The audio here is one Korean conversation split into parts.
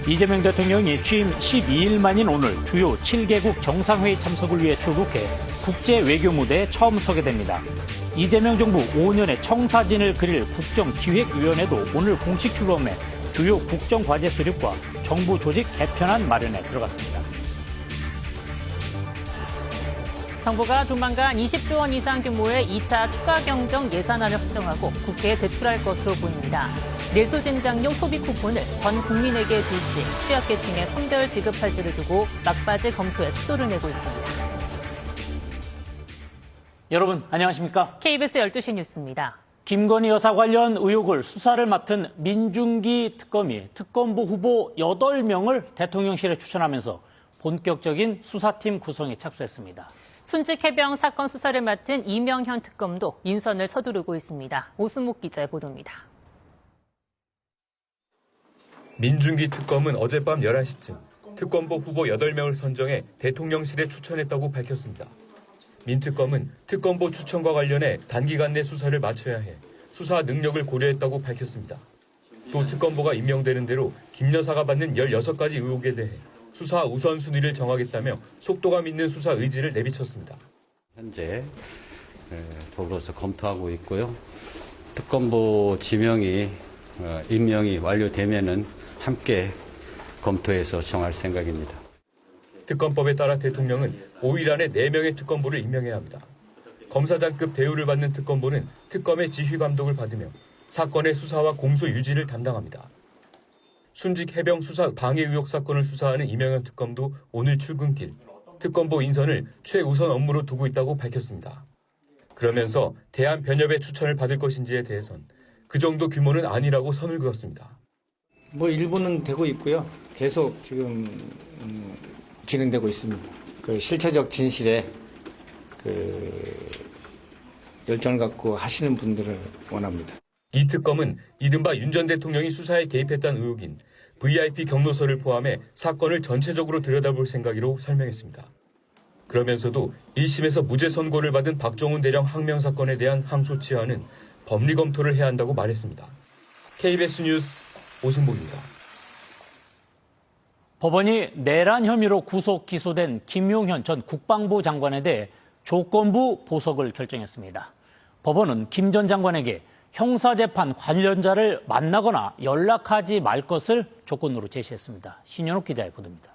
이재명 대통령이 취임 12일 만인 오늘 주요 7개국 정상회의 참석을 위해 출국해 국제 외교 무대에 처음 서게 됩니다. 이재명 정부 5년의 청사진을 그릴 국정기획위원회도 오늘 공식 출범해 주요 국정과제 수립과 정부 조직 개편안 마련에 들어갔습니다. 정부가 조만간 20조 원 이상 규모의 2차 추가 경정 예산안을 확정하고 국회에 제출할 것으로 보입니다. 내수진장용 소비 쿠폰을 전 국민에게 줄지 취약계층에 선별 지급할지를 두고 막바지 검토에 속도를 내고 있습니다. 여러분 안녕하십니까? KBS 12시 뉴스입니다. 김건희 여사 관련 의혹을 수사를 맡은 민중기 특검이 특검부 후보 8명을 대통령실에 추천하면서 본격적인 수사팀 구성에 착수했습니다. 순직 해병 사건 수사를 맡은 이명현 특검도 인선을 서두르고 있습니다. 오수목 기자의 보도입니다. 민중기 특검은 어젯밤 11시쯤 특검부 후보 8명을 선정해 대통령실에 추천했다고 밝혔습니다. 민 특검은 특검보 추천과 관련해 단기간 내 수사를 마쳐야 해 수사 능력을 고려했다고 밝혔습니다. 또 특검보가 임명되는 대로 김 여사가 받는 16가지 의혹에 대해 수사 우선순위를 정하겠다며 속도감 있는 수사 의지를 내비쳤습니다. 현재 법으로서 검토하고 있고요. 특검보 지명이 임명이 완료되면은 함께 검토해서 정할 생각입니다. 특검법에 따라 대통령은 5일 안에 4명의 특검보를 임명해야 합니다. 검사장급 대우를 받는 특검보는 특검의 지휘 감독을 받으며 사건의 수사와 공소 유지를 담당합니다. 순직 해병 수사 방해 의혹 사건을 수사하는 이명현 특검도 오늘 출근길 특검보 인선을 최우선 업무로 두고 있다고 밝혔습니다. 그러면서 대한변협의 추천을 받을 것인지에 대해선 그 정도 규모는 아니라고 선을 그었습니다. 일부는 되고 있고요. 계속 지금 진행되고 있습니다. 그 실체적 진실에 열정을 갖고 하시는 분들을 원합니다. 이 특검은 이른바 윤 전 대통령이 수사에 개입했다는 의혹인 VIP 경로서를 포함해 사건을 전체적으로 들여다볼 생각이라고 설명했습니다. 그러면서도 1심에서 무죄 선고를 받은 박정훈 대령 항명 사건에 대한 항소 취하는 법리 검토를 해야 한다고 말했습니다. KBS 뉴스 오승복입니다. 법원이 내란 혐의로 구속 기소된 김용현 전 국방부 장관에 대해 조건부 보석을 결정했습니다. 법원은 김 전 장관에게 형사재판 관련자를 만나거나 연락하지 말 것을 조건으로 제시했습니다. 신현옥 기자의 보도입니다.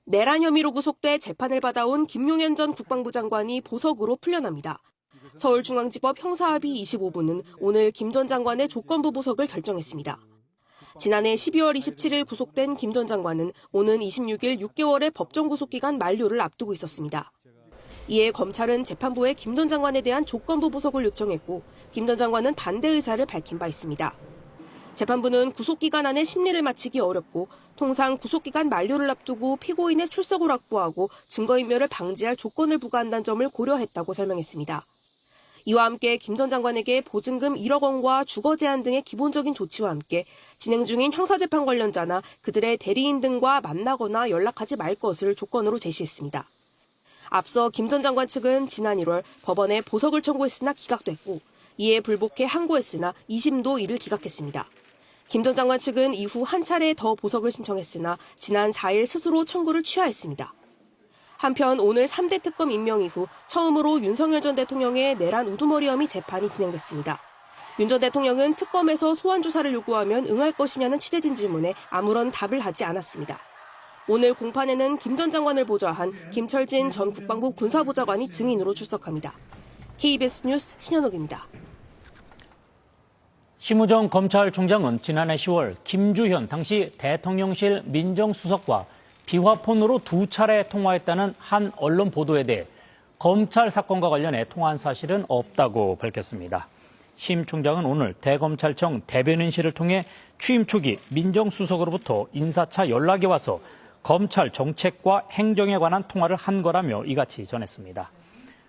내란 혐의로 구속돼 재판을 받아온 김용현 전 국방부 장관이 보석으로 풀려납니다. 서울중앙지법 형사합의 25부는 오늘 김 전 장관의 조건부 보석을 결정했습니다. 지난해 12월 27일 구속된 김 전 장관은 오는 26일 6개월의 법정 구속기간 만료를 앞두고 있었습니다. 이에 검찰은 재판부에 김 전 장관에 대한 조건부 보석을 요청했고 김 전 장관은 반대 의사를 밝힌 바 있습니다. 재판부는 구속기간 안에 심리를 마치기 어렵고 통상 구속기간 만료를 앞두고 피고인의 출석을 확보하고 증거인멸을 방지할 조건을 부과한다는 점을 고려했다고 설명했습니다. 이와 함께 김 전 장관에게 보증금 1억 원과 주거 제한 등의 기본적인 조치와 함께 진행 중인 형사재판 관련자나 그들의 대리인 등과 만나거나 연락하지 말 것을 조건으로 제시했습니다. 앞서 김 전 장관 측은 지난 1월 법원에 보석을 청구했으나 기각됐고 이에 불복해 항고했으나 2심도 이를 기각했습니다. 김 전 장관 측은 이후 한 차례 더 보석을 신청했으나 지난 4일 스스로 청구를 취하했습니다. 한편 오늘 3대 특검 임명 이후 처음으로 윤석열 전 대통령의 내란 우두머리 혐의 재판이 진행됐습니다. 윤 전 대통령은 특검에서 소환 조사를 요구하면 응할 것이냐는 취재진 질문에 아무런 답을 하지 않았습니다. 오늘 공판에는 김 전 장관을 보좌한 김철진 전 국방부 군사보좌관이 증인으로 출석합니다. KBS 뉴스 신현옥입니다. 심우정 검찰총장은 지난해 10월 김주현 당시 대통령실 민정수석과 비화폰으로 2차례 통화했다는 한 언론 보도에 대해 검찰 사건과 관련해 통화한 사실은 없다고 밝혔습니다. 심 총장은 오늘 대검찰청 대변인실을 통해 취임 초기 민정수석으로부터 인사차 연락이 와서 검찰 정책과 행정에 관한 통화를 한 거라며 이같이 전했습니다.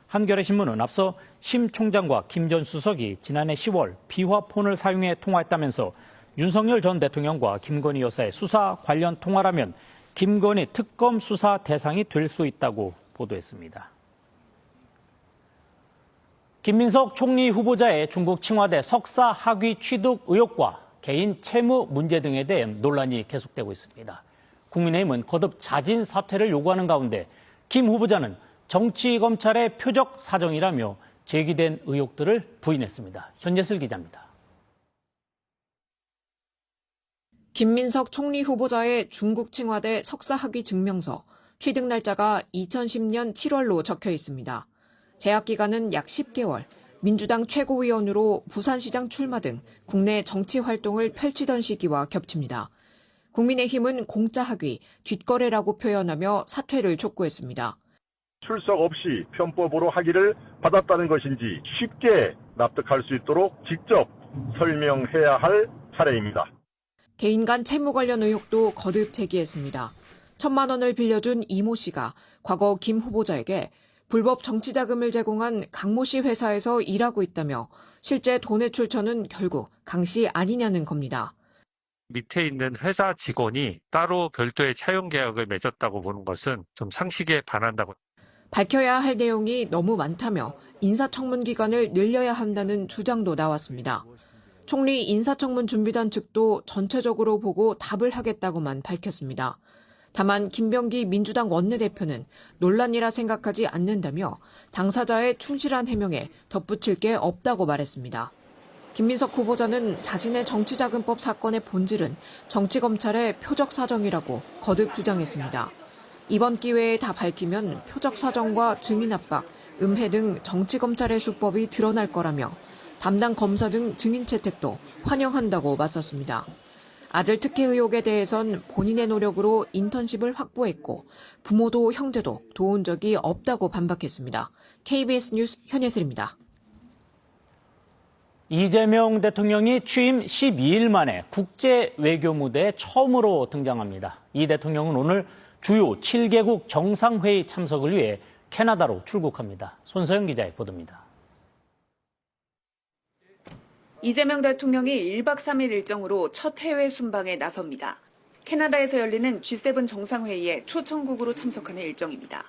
한겨레신문은 앞서 심 총장과 김 전 수석이 지난해 10월 비화폰을 사용해 통화했다면서 윤석열 전 대통령과 김건희 여사의 수사 관련 통화라면 김건희 특검 수사 대상이 될 수 있다고 보도했습니다. 김민석 총리 후보자의 중국 청와대 석사 학위 취득 의혹과 개인 채무 문제 등에 대해 논란이 계속되고 있습니다. 국민의힘은 거듭 자진 사퇴를 요구하는 가운데 김 후보자는 정치검찰의 표적 사정이라며 제기된 의혹들을 부인했습니다. 현재슬 기자입니다. 김민석 총리 후보자의 중국 칭화대 석사 학위 증명서, 취득 날짜가 2010년 7월로 적혀 있습니다. 재학 기간은 약 10개월, 민주당 최고위원으로 부산시장 출마 등 국내 정치 활동을 펼치던 시기와 겹칩니다. 국민의힘은 공짜 학위, 뒷거래라고 표현하며 사퇴를 촉구했습니다. 출석 없이 편법으로 학위를 받았다는 것인지 쉽게 납득할 수 있도록 직접 설명해야 할 차례입니다. 개인 간 채무 관련 의혹도 거듭 제기했습니다. 1,000만 원을 빌려준 이모 씨가 과거 김 후보자에게 불법 정치 자금을 제공한 강모 씨 회사에서 일하고 있다며 실제 돈의 출처는 결국 강 씨 아니냐는 겁니다. 밑에 있는 회사 직원이 따로 별도의 차용 계약을 맺었다고 보는 것은 좀 상식에 반한다고. 밝혀야 할 내용이 너무 많다며 인사청문 기간을 늘려야 한다는 주장도 나왔습니다. 총리 인사청문 준비단 측도 전체적으로 보고 답을 하겠다고만 밝혔습니다. 다만 김병기 민주당 원내대표는 논란이라 생각하지 않는다며 당사자의 충실한 해명에 덧붙일 게 없다고 말했습니다. 김민석 후보자는 자신의 정치자금법 사건의 본질은 정치검찰의 표적 사정이라고 거듭 주장했습니다. 이번 기회에 다 밝히면 표적 사정과 증인 압박, 음해 등 정치검찰의 수법이 드러날 거라며 담당 검사 등 증인 채택도 환영한다고 맞섰습니다. 아들 특혜 의혹에 대해선 본인의 노력으로 인턴십을 확보했고 부모도 형제도 도운 적이 없다고 반박했습니다. KBS 뉴스 현예슬입니다. 이재명 대통령이 취임 12일 만에 국제 외교 무대에 처음으로 등장합니다. 이 대통령은 오늘 주요 7개국 정상회의 참석을 위해 캐나다로 출국합니다. 손서영 기자의 보도입니다. 이재명 대통령이 1박 3일 일정으로 첫 해외 순방에 나섭니다. 캐나다에서 열리는 G7 정상회의에 초청국으로 참석하는 일정입니다.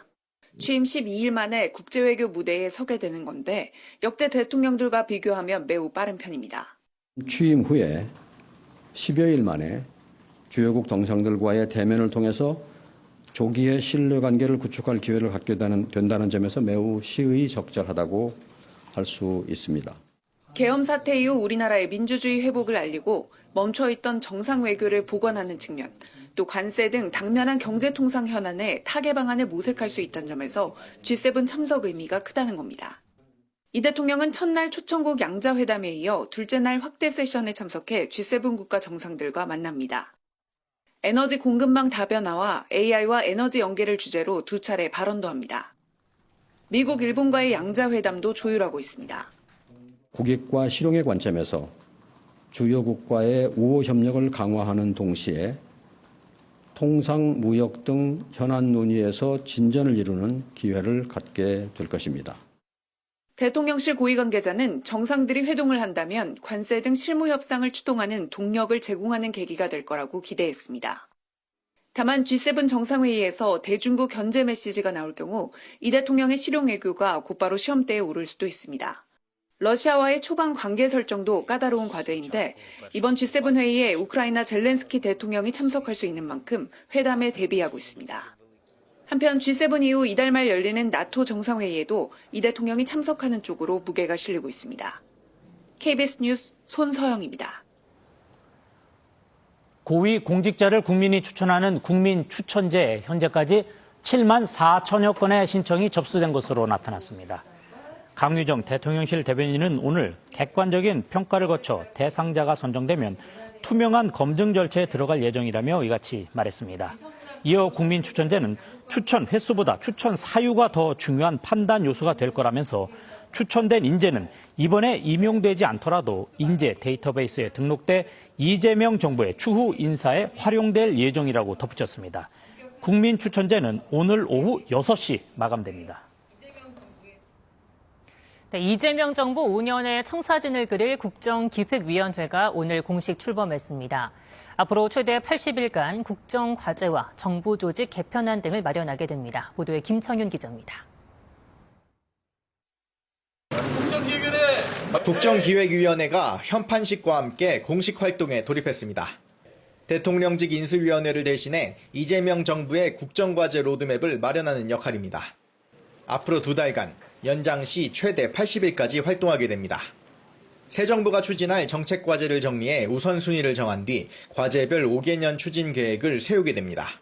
취임 12일 만에 국제외교 무대에 서게 되는 건데 역대 대통령들과 비교하면 매우 빠른 편입니다. 취임 후에 10여일 만에 주요국 정상들과의 대면을 통해서 조기에 신뢰관계를 구축할 기회를 갖게 된다는 점에서 매우 시의적절하다고 할 수 있습니다. 계엄 사태 이후 우리나라의 민주주의 회복을 알리고 멈춰있던 정상 외교를 복원하는 측면, 또 관세 등 당면한 경제통상 현안에 타개 방안을 모색할 수 있다는 점에서 G7 참석 의미가 크다는 겁니다. 이 대통령은 첫날 초청국 양자회담에 이어 둘째 날 확대 세션에 참석해 G7 국가 정상들과 만납니다. 에너지 공급망 다변화와 AI와 에너지 연계를 주제로 두 차례 발언도 합니다. 미국, 일본과의 양자회담도 조율하고 있습니다. 국익과 실용의 관점에서 주요국과의 우호 협력을 강화하는 동시에 통상, 무역 등 현안 논의에서 진전을 이루는 기회를 갖게 될 것입니다. 대통령실 고위 관계자는 정상들이 회동을 한다면 관세 등 실무 협상을 추동하는 동력을 제공하는 계기가 될 거라고 기대했습니다. 다만 G7 정상회의에서 대중국 견제 메시지가 나올 경우 이 대통령의 실용 외교가 곧바로 시험대에 오를 수도 있습니다. 러시아와의 초반 관계 설정도 까다로운 과제인데 이번 G7 회의에 우크라이나 젤렌스키 대통령이 참석할 수 있는 만큼 회담에 대비하고 있습니다. 한편 G7 이후 이달 말 열리는 나토 정상회의에도 이 대통령이 참석하는 쪽으로 무게가 실리고 있습니다. KBS 뉴스 손서영입니다. 고위 공직자를 국민이 추천하는 국민추천제에 현재까지 7만 4천여 건의 신청이 접수된 것으로 나타났습니다. 강유정 대통령실 대변인은 오늘 객관적인 평가를 거쳐 대상자가 선정되면 투명한 검증 절차에 들어갈 예정이라며 이같이 말했습니다. 이어 국민추천제는 추천 횟수보다 추천 사유가 더 중요한 판단 요소가 될 거라면서 추천된 인재는 이번에 임용되지 않더라도 인재 데이터베이스에 등록돼 이재명 정부의 추후 인사에 활용될 예정이라고 덧붙였습니다. 국민추천제는 오늘 오후 6시 마감됩니다. 네, 이재명 정부 5년의 청사진을 그릴 국정기획위원회가 오늘 공식 출범했습니다. 앞으로 최대 80일간 국정과제와 정부 조직 개편안 등을 마련하게 됩니다. 보도에 김청윤 기자입니다. 국정기획위원회 국정기획위원회가 현판식과 함께 공식 활동에 돌입했습니다. 대통령직 인수위원회를 대신해 이재명 정부의 국정과제 로드맵을 마련하는 역할입니다. 앞으로 2달간 연장 시 최대 80일까지 활동하게 됩니다. 새 정부가 추진할 정책과제를 정리해 우선순위를 정한 뒤 과제별 5개년 추진 계획을 세우게 됩니다.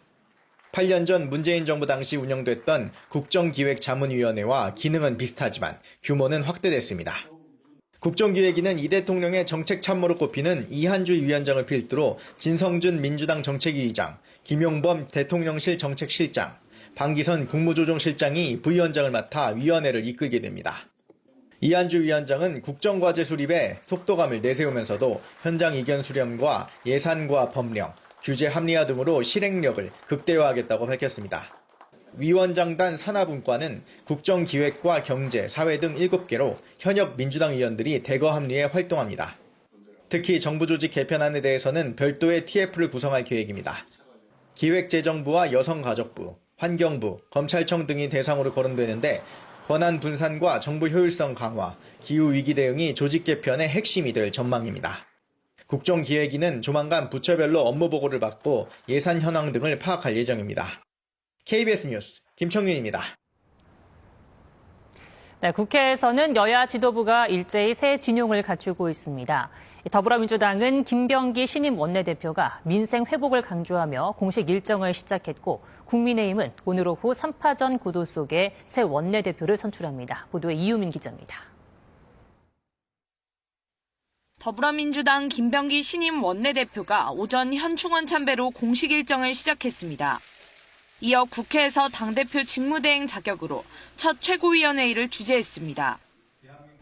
8년 전 문재인 정부 당시 운영됐던 국정기획자문위원회와 기능은 비슷하지만 규모는 확대됐습니다. 국정기획위는 이 대통령의 정책 참모로 꼽히는 이한주 위원장을 필두로 진성준 민주당 정책위의장, 김용범 대통령실 정책실장, 방기선 국무조정실장이 부위원장을 맡아 위원회를 이끌게 됩니다. 이한주 위원장은 국정과제 수립에 속도감을 내세우면서도 현장 이견 수렴과 예산과 법령, 규제 합리화 등으로 실행력을 극대화하겠다고 밝혔습니다. 위원장단 산하분과는 국정기획과 경제, 사회 등 7개로 현역 민주당 의원들이 대거 합류해 활동합니다. 특히 정부 조직 개편안에 대해서는 별도의 TF를 구성할 계획입니다. 기획재정부와 여성가족부, 환경부, 검찰청 등이 대상으로 거론되는데 권한 분산과 정부 효율성 강화, 기후위기 대응이 조직 개편의 핵심이 될 전망입니다. 국정기획위는 조만간 부처별로 업무 보고를 받고 예산 현황 등을 파악할 예정입니다. KBS 뉴스 김청윤입니다. 네, 국회에서는 여야 지도부가 일제히 새 진용을 갖추고 있습니다. 더불어민주당은 김병기 신임 원내대표가 민생 회복을 강조하며 공식 일정을 시작했고 국민의힘은 오늘 오후 3파전 구도 속에 새 원내대표를 선출합니다. 보도에 이유민 기자입니다. 더불어민주당 김병기 신임 원내대표가 오전 현충원 참배로 공식 일정을 시작했습니다. 이어 국회에서 당대표 직무대행 자격으로 첫 최고위원회의를 주재했습니다.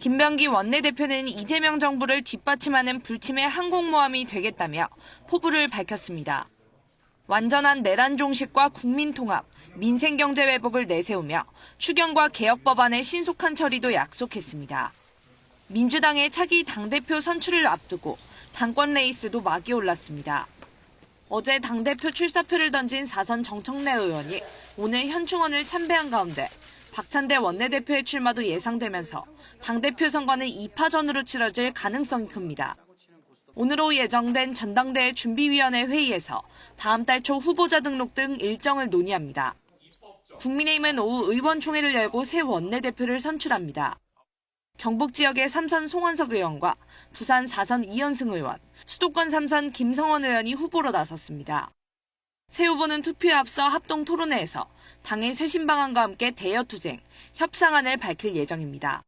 김병기 원내대표는 이재명 정부를 뒷받침하는 불침의 항공모함이 되겠다며 포부를 밝혔습니다. 완전한 내란 종식과 국민통합, 민생경제 회복을 내세우며 추경과 개혁 법안의 신속한 처리도 약속했습니다. 민주당의 차기 당대표 선출을 앞두고 당권 레이스도 막이 올랐습니다. 어제 당대표 출사표를 던진 4선 정청래 의원이 오늘 현충원을 참배한 가운데 박찬대 원내대표의 출마도 예상되면서 당대표 선거는 2파전으로 치러질 가능성이 큽니다. 오늘 오후 예정된 전당대회 준비위원회 회의에서 다음 달 초 후보자 등록 등 일정을 논의합니다. 국민의힘은 오후 의원총회를 열고 새 원내대표를 선출합니다. 경북 지역의 3선 송원석 의원과 부산 4선 이현승 의원, 수도권 3선 김성원 의원이 후보로 나섰습니다. 새 후보는 투표에 앞서 합동 토론회에서 당의 쇄신 방안과 함께 대여투쟁, 협상안을 밝힐 예정입니다.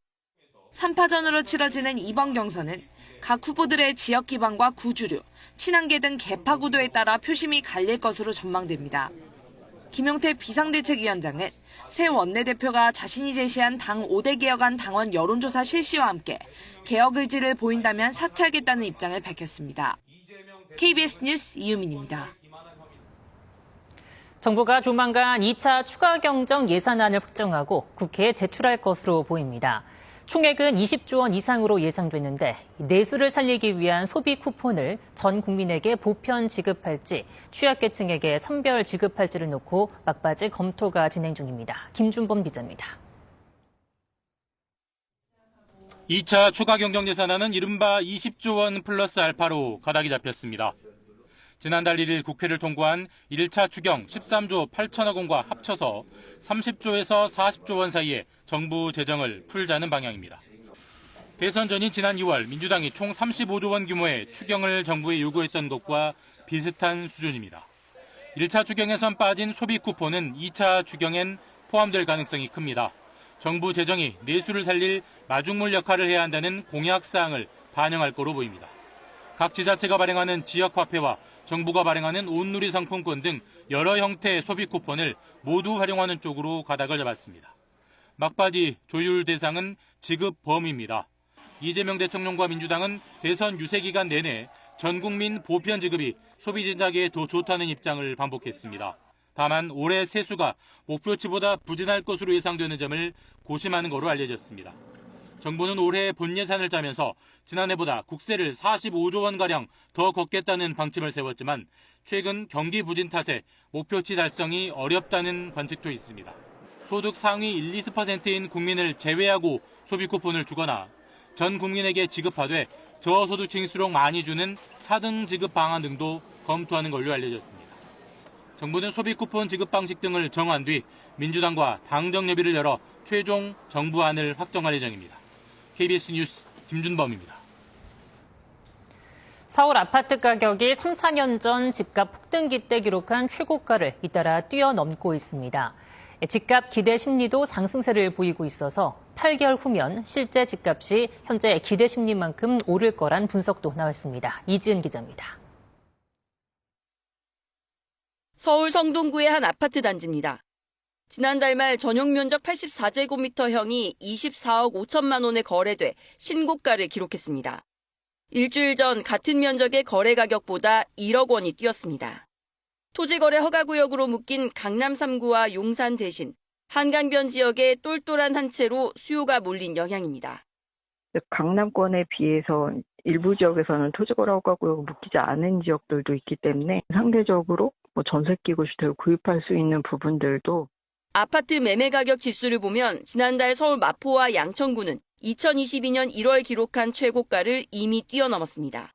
3파전으로 치러지는 이번 경선은 각 후보들의 지역 기반과 구주류, 친한계 등 계파 구도에 따라 표심이 갈릴 것으로 전망됩니다. 김용태 비상대책위원장은 새 원내대표가 자신이 제시한 당 5대 개혁안 당원 여론조사 실시와 함께 개혁 의지를 보인다면 사퇴하겠다는 입장을 밝혔습니다. KBS 뉴스 이유민입니다. 정부가 조만간 2차 추가 경정 예산안을 확정하고 국회에 제출할 것으로 보입니다. 총액은 20조 원 이상으로 예상됐는데 내수를 살리기 위한 소비 쿠폰을 전 국민에게 보편 지급할지 취약계층에게 선별 지급할지를 놓고 막바지 검토가 진행 중입니다. 김준범 기자입니다. 2차 추가 경정 예산안은 이른바 20조 원 플러스 알파로 가닥이 잡혔습니다. 지난달 1일 국회를 통과한 1차 추경 13조 8천억 원과 합쳐서 30조에서 40조 원 사이에 정부 재정을 풀자는 방향입니다. 대선 전인 지난 2월 민주당이 총 35조 원 규모의 추경을 정부에 요구했던 것과 비슷한 수준입니다. 1차 추경에선 빠진 소비 쿠폰은 2차 추경엔 포함될 가능성이 큽니다. 정부 재정이 내수를 살릴 마중물 역할을 해야 한다는 공약사항을 반영할 거로 보입니다. 각 지자체가 발행하는 지역화폐와 정부가 발행하는 온누리 상품권 등 여러 형태의 소비 쿠폰을 모두 활용하는 쪽으로 가닥을 잡았습니다. 막바지 조율 대상은 지급 범위입니다. 이재명 대통령과 민주당은 대선 유세 기간 내내 전 국민 보편 지급이 소비 진작에 더 좋다는 입장을 반복했습니다. 다만 올해 세수가 목표치보다 부진할 것으로 예상되는 점을 고심하는 것으로 알려졌습니다. 정부는 올해 본 예산을 짜면서 지난해보다 국세를 45조 원가량 더 걷겠다는 방침을 세웠지만 최근 경기 부진 탓에 목표치 달성이 어렵다는 관측도 있습니다. 소득 상위 1, 2%인 국민을 제외하고 소비 쿠폰을 주거나 전 국민에게 지급하되 저소득층일수록 많이 주는 4등 지급 방안 등도 검토하는 걸로 알려졌습니다. 정부는 소비 쿠폰 지급 방식 등을 정한 뒤 민주당과 당정 협의를 열어 최종 정부안을 확정할 예정입니다. KBS 뉴스 김준범입니다. 서울 아파트 가격이 3, 4년 전 집값 폭등기 때 기록한 최고가를 잇따라 뛰어넘고 있습니다. 집값 기대 심리도 상승세를 보이고 있어서 8개월 후면 실제 집값이 현재 기대 심리만큼 오를 거란 분석도 나왔습니다. 이지은 기자입니다. 서울 성동구의 한 아파트 단지입니다. 지난달 말 전용 면적 84제곱미터형이 24억 5천만 원에 거래돼 신고가를 기록했습니다. 일주일 전 같은 면적의 거래 가격보다 1억 원이 뛰었습니다. 토지거래 허가구역으로 묶인 강남 3구와 용산 대신 한강변 지역에 똘똘한 한 채로 수요가 몰린 영향입니다. 강남권에 비해서 일부 지역에서는 토지거래 허가구역을 묶이지 않은 지역들도 있기 때문에 상대적으로 전세기구 주택을 구입할 수 있는 부분들도 아파트 매매 가격 지수를 보면 지난달 서울 마포와 양천구는 2022년 1월 기록한 최고가를 이미 뛰어넘었습니다.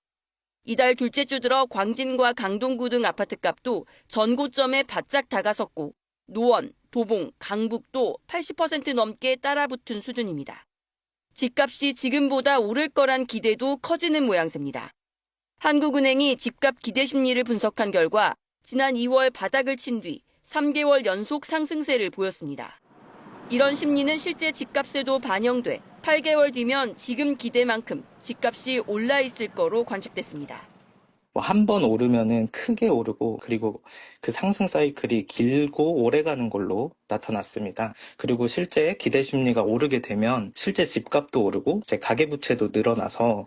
이달 둘째 주 들어 광진과 강동구 등 아파트값도 전고점에 바짝 다가섰고 노원, 도봉, 강북도 80% 넘게 따라붙은 수준입니다. 집값이 지금보다 오를 거란 기대도 커지는 모양새입니다. 한국은행이 집값 기대 심리를 분석한 결과 지난 2월 바닥을 친 뒤 3개월 연속 상승세를 보였습니다. 이런 심리는 실제 집값에도 반영돼 8개월 뒤면 지금 기대만큼 집값이 올라 있을 거로 관측됐습니다. 한 번 오르면은 크게 오르고 그리고 그 상승 사이클이 길고 오래가는 걸로 나타났습니다. 그리고 실제 기대 심리가 오르게 되면 실제 집값도 오르고 가계부채도 늘어나서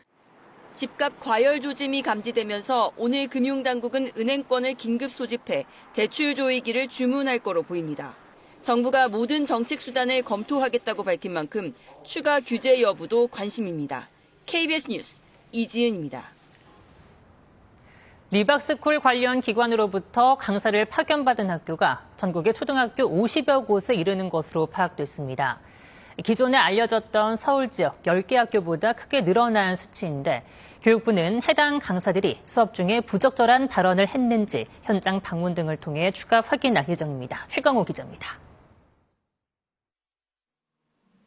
집값 과열 조짐이 감지되면서 오늘 금융당국은 은행권을 긴급 소집해 대출 조이기를 주문할 거로 보입니다. 정부가 모든 정책 수단을 검토하겠다고 밝힌 만큼 추가 규제 여부도 관심입니다. KBS 뉴스 이지은입니다. 리박스쿨 관련 기관으로부터 강사를 파견받은 학교가 전국의 초등학교 50여 곳에 이르는 것으로 파악됐습니다. 기존에 알려졌던 서울 지역 10개 학교보다 크게 늘어난 수치인데 교육부는 해당 강사들이 수업 중에 부적절한 발언을 했는지 현장 방문 등을 통해 추가 확인할 예정입니다. 최강호 기자입니다.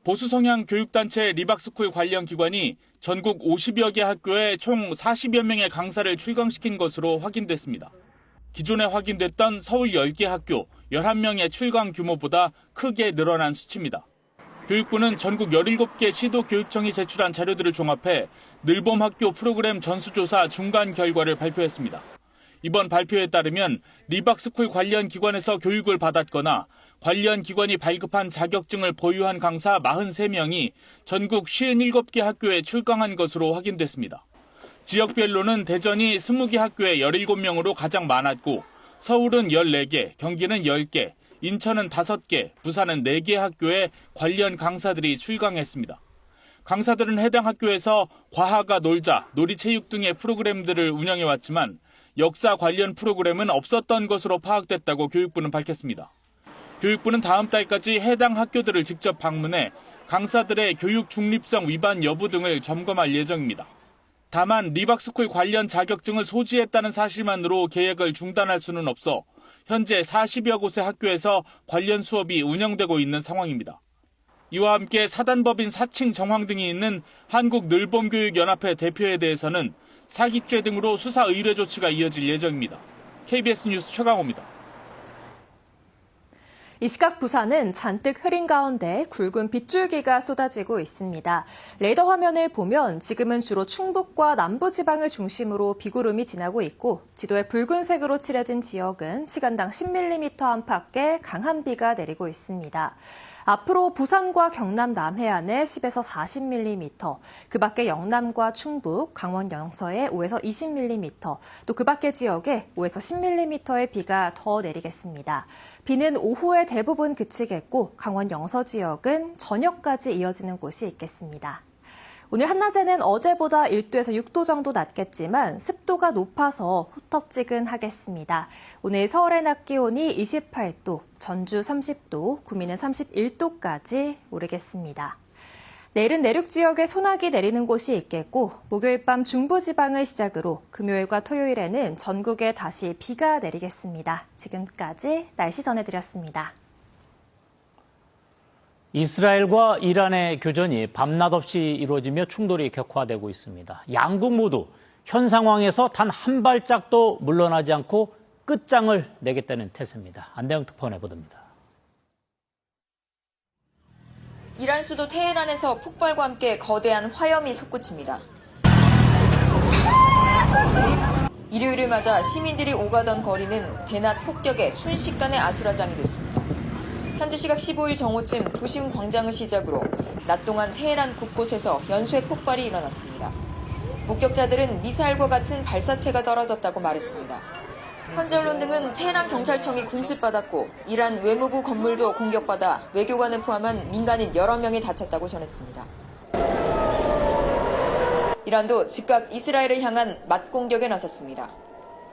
보수 성향 교육단체 리박스쿨 관련 기관이 전국 50여 개 학교에 총 40여 명의 강사를 출강시킨 것으로 확인됐습니다. 기존에 확인됐던 서울 10개 학교 11명의 출강 규모보다 크게 늘어난 수치입니다. 교육부는 전국 17개 시도교육청이 제출한 자료들을 종합해 늘봄 학교 프로그램 전수조사 중간 결과를 발표했습니다. 이번 발표에 따르면 리박스쿨 관련 기관에서 교육을 받았거나 관련 기관이 발급한 자격증을 보유한 강사 43명이 전국 57개 학교에 출강한 것으로 확인됐습니다. 지역별로는 대전이 20개 학교에 17명으로 가장 많았고 서울은 14개, 경기는 10개, 인천은 5개, 부산은 4개 학교에 관련 강사들이 출강했습니다. 강사들은 해당 학교에서 과학과 놀자, 놀이체육 등의 프로그램들을 운영해왔지만 역사 관련 프로그램은 없었던 것으로 파악됐다고 교육부는 밝혔습니다. 교육부는 다음 달까지 해당 학교들을 직접 방문해 강사들의 교육 중립성 위반 여부 등을 점검할 예정입니다. 다만 리박스쿨 관련 자격증을 소지했다는 사실만으로 계획을 중단할 수는 없어 현재 40여 곳의 학교에서 관련 수업이 운영되고 있는 상황입니다. 이와 함께 사단법인 사칭 정황 등이 있는 한국늘봄교육연합회 대표에 대해서는 사기죄 등으로 수사 의뢰 조치가 이어질 예정입니다. KBS 뉴스 최강호입니다. 이 시각 부산은 잔뜩 흐린 가운데 굵은 빗줄기가 쏟아지고 있습니다. 레이더 화면을 보면 지금은 주로 충북과 남부지방을 중심으로 비구름이 지나고 있고 지도에 붉은색으로 칠해진 지역은 시간당 10mm 안팎의 강한 비가 내리고 있습니다. 앞으로 부산과 경남 남해안에 10에서 40mm, 그 밖에 영남과 충북, 강원 영서에 5에서 20mm, 또 그 밖의 지역에 5에서 10mm의 비가 더 내리겠습니다. 비는 오후에 대부분 그치겠고 강원 영서 지역은 저녁까지 이어지는 곳이 있겠습니다. 오늘 한낮에는 어제보다 1도에서 6도 정도 낮겠지만 습도가 높아서 후텁지근하겠습니다. 오늘 서울의 낮 기온이 28도, 전주 30도, 구미는 31도까지 오르겠습니다. 내일은 내륙 지역에 소나기 내리는 곳이 있겠고 목요일 밤 중부지방을 시작으로 금요일과 토요일에는 전국에 다시 비가 내리겠습니다. 지금까지 날씨 전해드렸습니다. 이스라엘과 이란의 교전이 밤낮 없이 이루어지며 충돌이 격화되고 있습니다. 양국 모두 현 상황에서 단 한 발짝도 물러나지 않고 끝장을 내겠다는 태세입니다. 안대영 특파원의 보도입니다. 이란 수도 테헤란에서 폭발과 함께 거대한 화염이 솟구칩니다. 일요일을 맞아 시민들이 오가던 거리는 대낮 폭격에 순식간에 아수라장이 됐습니다. 현지 시각 15일 정오쯤 도심 광장을 시작으로 낮 동안 테헤란 곳곳에서 연쇄 폭발이 일어났습니다. 목격자들은 미사일과 같은 발사체가 떨어졌다고 말했습니다. 현지 언론 등은 테헤란 경찰청이 공습받았고 이란 외무부 건물도 공격받아 외교관을 포함한 민간인 여러 명이 다쳤다고 전했습니다. 이란도 즉각 이스라엘을 향한 맞공격에 나섰습니다.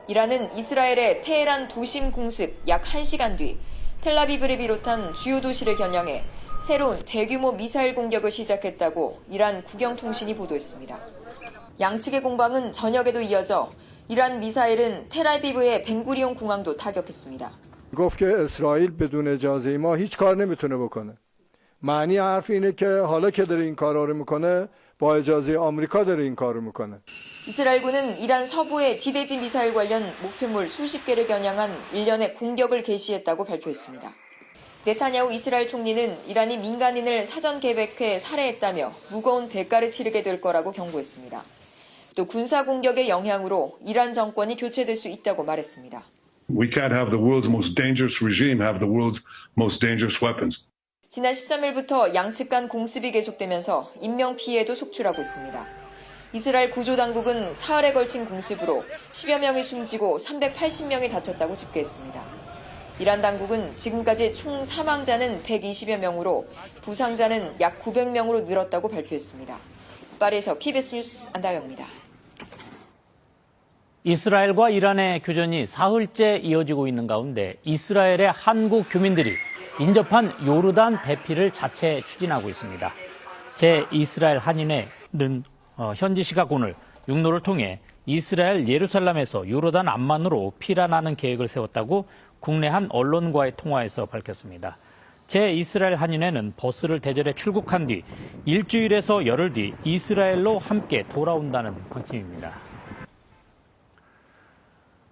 이란은 이스라엘의 테헤란 도심 공습 약 1시간 뒤 텔라비브를 비롯한 주요 도시를 겨냥해 새로운 대규모 미사일 공격을 시작했다고 이란 국영통신이 보도했습니다. 양측의 공방은 저녁에도 이어져 이란 미사일은 텔아비브의 벤구리온 공항도 타격했습니다. گفت که اسرائیل بدون اجازه ما هیچ کار نمیتونه بکنه. معنی حرف اینه که حالا که داره این کارا رو میکنه با اجازه آمریکا داره این کارو میکنه. 이스라엘군은 이란 서부의 지대지 미사일 관련 목표물 수십 개를 겨냥한 일련의 공격을 개시했다고 발표했습니다. 네타냐후 이스라엘 총리는 이란이 민간인을 사전 계획해 살해했다며 무거운 대가를 치르게 될 거라고 경고했습니다. 또 군사 공격의 영향으로 이란 정권이 교체될 수 있다고 말했습니다. We can't have the world's most dangerous regime have the world's most dangerous weapons. 지난 13일부터 양측 간 공습이 계속되면서 인명 피해도 속출하고 있습니다. 이스라엘 구조당국은 사흘에 걸친 공습으로 10여 명이 숨지고 380명이 다쳤다고 집계했습니다. 이란 당국은 지금까지 총 사망자는 120여 명으로 부상자는 약 900명으로 늘었다고 발표했습니다. 파리에서 KBS 뉴스 안다영입니다. 이스라엘과 이란의 교전이 사흘째 이어지고 있는 가운데 이스라엘의 한국 교민들이 인접한 요르단 대피를 자체 추진하고 있습니다. 제-이스라엘 한인회는 현지 시각 오늘 육로를 통해 이스라엘 예루살렘에서 요르단 암만으로 피란하는 계획을 세웠다고 국내 한 언론과의 통화에서 밝혔습니다. 제-이스라엘 한인회는 버스를 대절해 출국한 뒤 일주일에서 열흘 뒤 이스라엘로 함께 돌아온다는 방침입니다.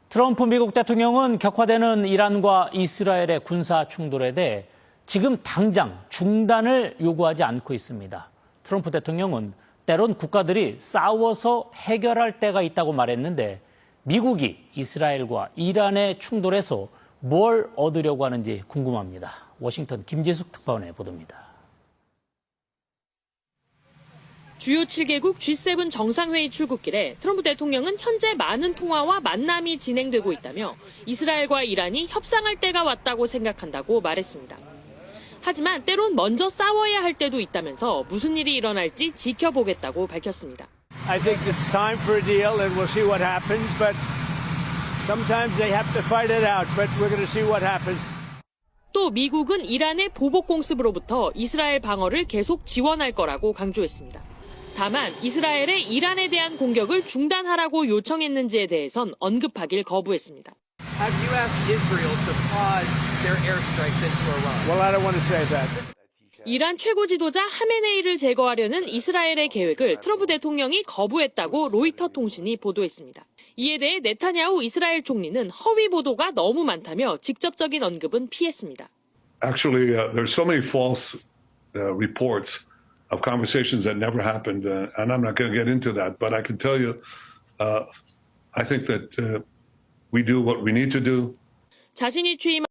트럼프 미국 대통령은 격화되는 이란과 이스라엘의 군사 충돌에 대해 지금 당장 중단을 요구하지 않고 있습니다. 트럼프 대통령은 때론 국가들이 싸워서 해결할 때가 있다고 말했는데 미국이 이스라엘과 이란의 충돌에서 뭘 얻으려고 하는지 궁금합니다. 워싱턴 김지숙 특파원의 보도입니다. 주요 7개국 G7 정상회의 출국길에 트럼프 대통령은 현재 많은 통화와 만남이 진행되고 있다며 이스라엘과 이란이 협상할 때가 왔다고 생각한다고 말했습니다. 하지만 때론 먼저 싸워야 할 때도 있다면서 무슨 일이 일어날지 지켜보겠다고 밝혔습니다. I think it's time for a deal and we'll see what happens, but sometimes they have to fight it out, but we're going to see what happens. 또 미국은 이란의 보복 공습으로부터 이스라엘 방어를 계속 지원할 거라고 강조했습니다. 다만 이스라엘의 이란에 대한 공격을 중단하라고 요청했는지에 대해선 언급하길 거부했습니다. Have you asked Israel to pause their airstrikes into Iran? Well, I don't want to say that. 이란 최고 지도자 하메네이를 제거하려는 이스라엘의 계획을 트럼프 대통령이 거부했다고 로이터 통신이 보도했습니다. 이에 대해 네타냐후 이스라엘 총리는 허위 보도가 너무 많다며 직접적인 언급은 피했습니다. Actually, there's so many false reports of conversations that never happened, and I'm not going to get into that. But I can tell you, I think that we do what we need to do. 자신이 취임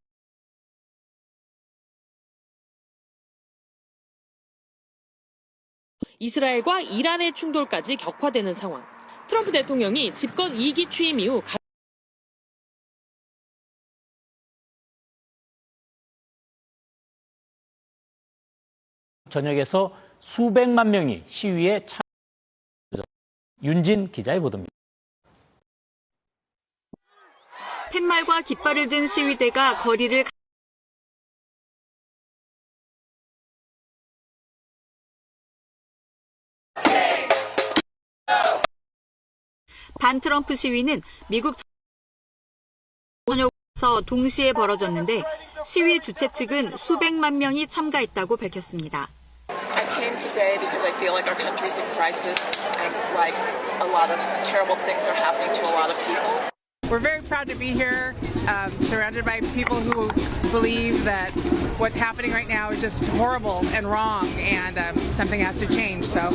이스라엘과 이란의 충돌까지 격화되는 상황. 트럼프 대통령이 집권 2기 취임 이후 전역에서 수백만 명이 시위에 참여했습니다. 윤진 기자의 보도입니다. 팻말과 깃발을 든 시위대가 거리를 반트럼프 시위는 미국 전역에서 동시에 벌어졌는데 시위 주최 측은 수백만 명이 참가했다고 밝혔습니다. I came today because I feel like our country's in crisis and like a lot of terrible things are happening to a lot of people. We're very proud to be here, surrounded by people who believe that what's happening right now is just horrible and wrong, and something has to change. So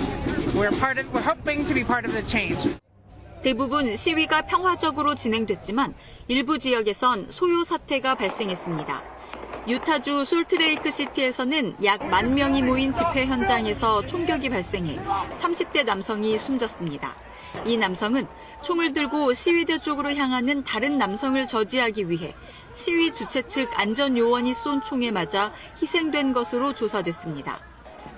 we're hoping to be part of the change. 대부분 시위가 평화적으로 진행됐지만 일부 지역에선 소요 사태가 발생했습니다. 유타주 솔트레이크 시티에서는 약 10,000명이 모인 집회 현장에서 총격이 발생해 30대 남성이 숨졌습니다. 이 남성은 총을 들고 시위대 쪽으로 향하는 다른 남성을 저지하기 위해 시위 주최 측 안전요원이 쏜 총에 맞아 희생된 것으로 조사됐습니다.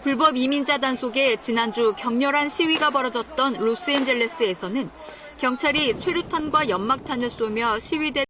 불법 이민자 단속에 지난주 격렬한 시위가 벌어졌던 로스앤젤레스에서는 경찰이 최루탄과 연막탄을 쏘며 시위대